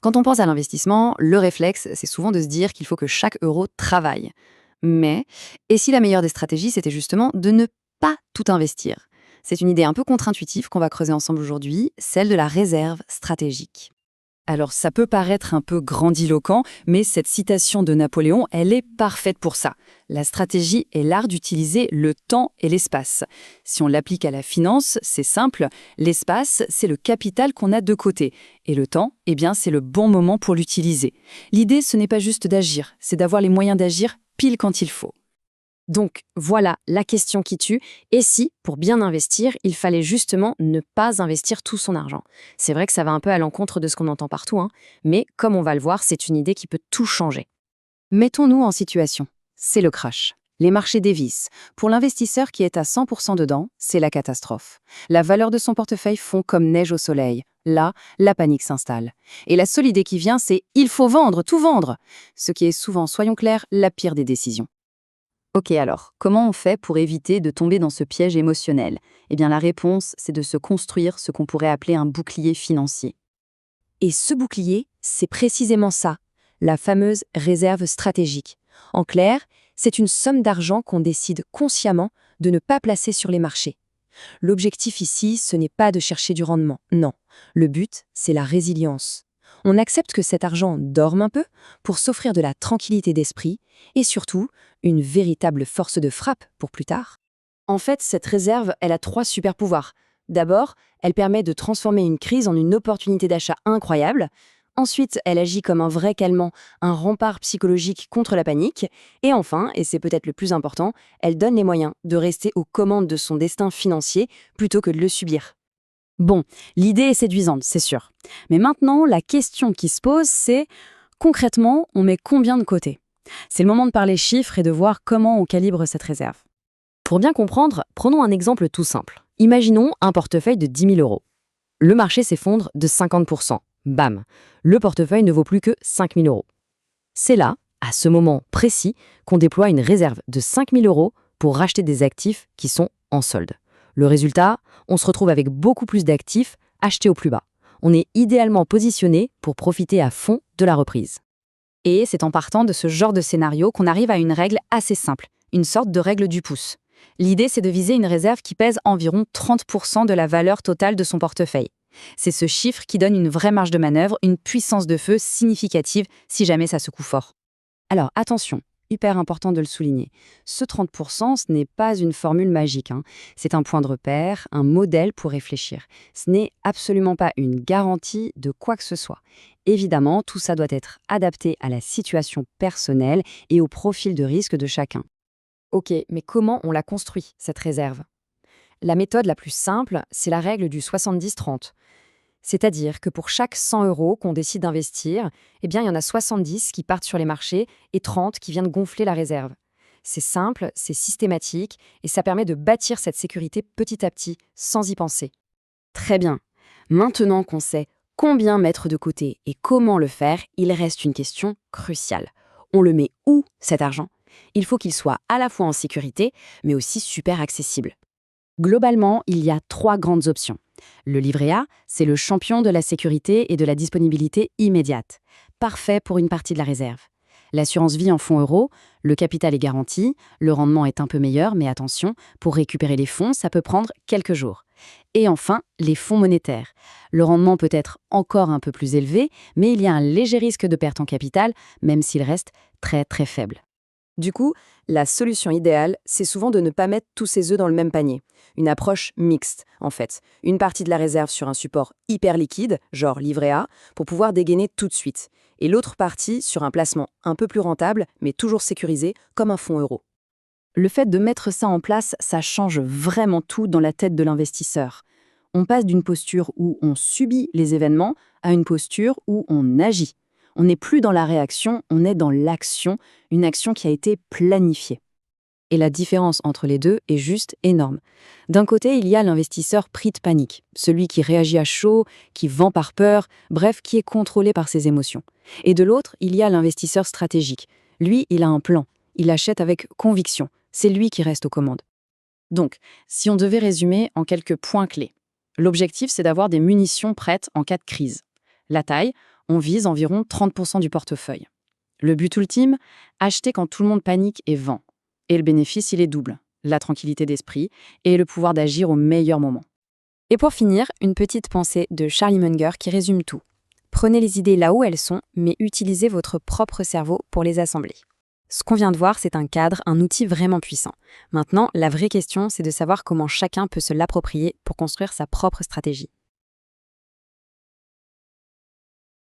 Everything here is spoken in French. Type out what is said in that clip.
Quand on pense à l'investissement, le réflexe, c'est souvent de se dire qu'il faut que chaque euro travaille. Mais, et si la meilleure des stratégies, c'était justement de ne pas tout investir? C'est une idée un peu contre-intuitive qu'on va creuser ensemble aujourd'hui, celle de la réserve stratégique. Alors ça peut paraître un peu grandiloquent, mais cette citation de Napoléon, elle est parfaite pour ça. La stratégie est l'art d'utiliser le temps et l'espace. Si on l'applique à la finance, c'est simple, l'espace, c'est le capital qu'on a de côté. Et le temps, eh bien, c'est le bon moment pour l'utiliser. L'idée, ce n'est pas juste d'agir, c'est d'avoir les moyens d'agir pile quand il faut. Donc voilà la question qui tue. Et si, pour bien investir, il fallait justement ne pas investir tout son argent? C'est vrai que ça va un peu à l'encontre de ce qu'on entend partout, hein, mais comme on va le voir, c'est une idée qui peut tout changer. Mettons-nous en situation. C'est le crash. Les marchés dévissent. Pour l'investisseur qui est à 100% dedans, c'est la catastrophe. La valeur de son portefeuille fond comme neige au soleil. Là, la panique s'installe. Et la seule idée qui vient, c'est « il faut vendre, tout vendre !» Ce qui est souvent, soyons clairs, la pire des décisions. Ok alors, comment on fait pour éviter de tomber dans ce piège émotionnel? Eh bien la réponse, c'est de se construire ce qu'on pourrait appeler un bouclier financier. Et ce bouclier, c'est précisément ça, la fameuse réserve stratégique. En clair, c'est une somme d'argent qu'on décide consciemment de ne pas placer sur les marchés. L'objectif ici, ce n'est pas de chercher du rendement, non. Le but, c'est la résilience. On accepte que cet argent dorme un peu pour s'offrir de la tranquillité d'esprit et surtout une véritable force de frappe pour plus tard. En fait, cette réserve, elle a 3 super pouvoirs. D'abord, elle permet de transformer une crise en une opportunité d'achat incroyable. Ensuite, elle agit comme un vrai calmant, un rempart psychologique contre la panique. Et enfin, et c'est peut-être le plus important, elle donne les moyens de rester aux commandes de son destin financier plutôt que de le subir. Bon, l'idée est séduisante, c'est sûr. Mais maintenant, la question qui se pose, c'est concrètement, on met combien de côté? C'est le moment de parler chiffres et de voir comment on calibre cette réserve. Pour bien comprendre, prenons un exemple tout simple. Imaginons un portefeuille de 10 000 euros. Le marché s'effondre de 50%. Bam! Le portefeuille ne vaut plus que 5 000 euros. C'est là, à ce moment précis, qu'on déploie une réserve de 5 000 euros pour racheter des actifs qui sont en solde. Le résultat, on se retrouve avec beaucoup plus d'actifs achetés au plus bas. On est idéalement positionné pour profiter à fond de la reprise. Et c'est en partant de ce genre de scénario qu'on arrive à une règle assez simple, une sorte de règle du pouce. L'idée, c'est de viser une réserve qui pèse environ 30% de la valeur totale de son portefeuille. C'est ce chiffre qui donne une vraie marge de manœuvre, une puissance de feu significative si jamais ça secoue fort. Alors attention, hyper important de le souligner, ce 30%, ce n'est pas une formule magique, hein. C'est un point de repère, un modèle pour réfléchir. Ce n'est absolument pas une garantie de quoi que ce soit. Évidemment, tout ça doit être adapté à la situation personnelle et au profil de risque de chacun. Ok, mais comment on la construit, cette réserve? La méthode la plus simple, c'est la règle du 70-30. C'est-à-dire que pour chaque 100 euros qu'on décide d'investir, eh bien, il y en a 70 qui partent sur les marchés et 30 qui viennent gonfler la réserve. C'est simple, c'est systématique et ça permet de bâtir cette sécurité petit à petit, sans y penser. Très bien. Maintenant qu'on sait combien mettre de côté et comment le faire, il reste une question cruciale. On le met où, cet argent? Il faut qu'il soit à la fois en sécurité, mais aussi super accessible. Globalement, il y a 3 grandes options. Le livret A, c'est le champion de la sécurité et de la disponibilité immédiate. Parfait pour une partie de la réserve. L'assurance vie en fonds euros, le capital est garanti, le rendement est un peu meilleur, mais attention, pour récupérer les fonds, ça peut prendre quelques jours. Et enfin, les fonds monétaires. Le rendement peut être encore un peu plus élevé, mais il y a un léger risque de perte en capital, même s'il reste très très faible. Du coup, la solution idéale, c'est souvent de ne pas mettre tous ses œufs dans le même panier. Une approche mixte, en fait. Une partie de la réserve sur un support hyper liquide, genre livret A, pour pouvoir dégainer tout de suite. Et l'autre partie sur un placement un peu plus rentable, mais toujours sécurisé, comme un fonds euro. Le fait de mettre ça en place, ça change vraiment tout dans la tête de l'investisseur. On passe d'une posture où on subit les événements à une posture où on agit. On n'est plus dans la réaction, on est dans l'action, une action qui a été planifiée. Et la différence entre les deux est juste énorme. D'un côté, il y a l'investisseur pris de panique, celui qui réagit à chaud, qui vend par peur, bref, qui est contrôlé par ses émotions. Et de l'autre, il y a l'investisseur stratégique. Lui, il a un plan, il achète avec conviction, c'est lui qui reste aux commandes. Donc, si on devait résumer en quelques points clés, l'objectif, c'est d'avoir des munitions prêtes en cas de crise. La taille, On vise environ 30% du portefeuille. Le but ultime, acheter quand tout le monde panique et vend. Et le bénéfice, il est double. La tranquillité d'esprit et le pouvoir d'agir au meilleur moment. Et pour finir, une petite pensée de Charlie Munger qui résume tout. Prenez les idées là où elles sont, mais utilisez votre propre cerveau pour les assembler. Ce qu'on vient de voir, c'est un cadre, un outil vraiment puissant. Maintenant, la vraie question, c'est de savoir comment chacun peut se l'approprier pour construire sa propre stratégie.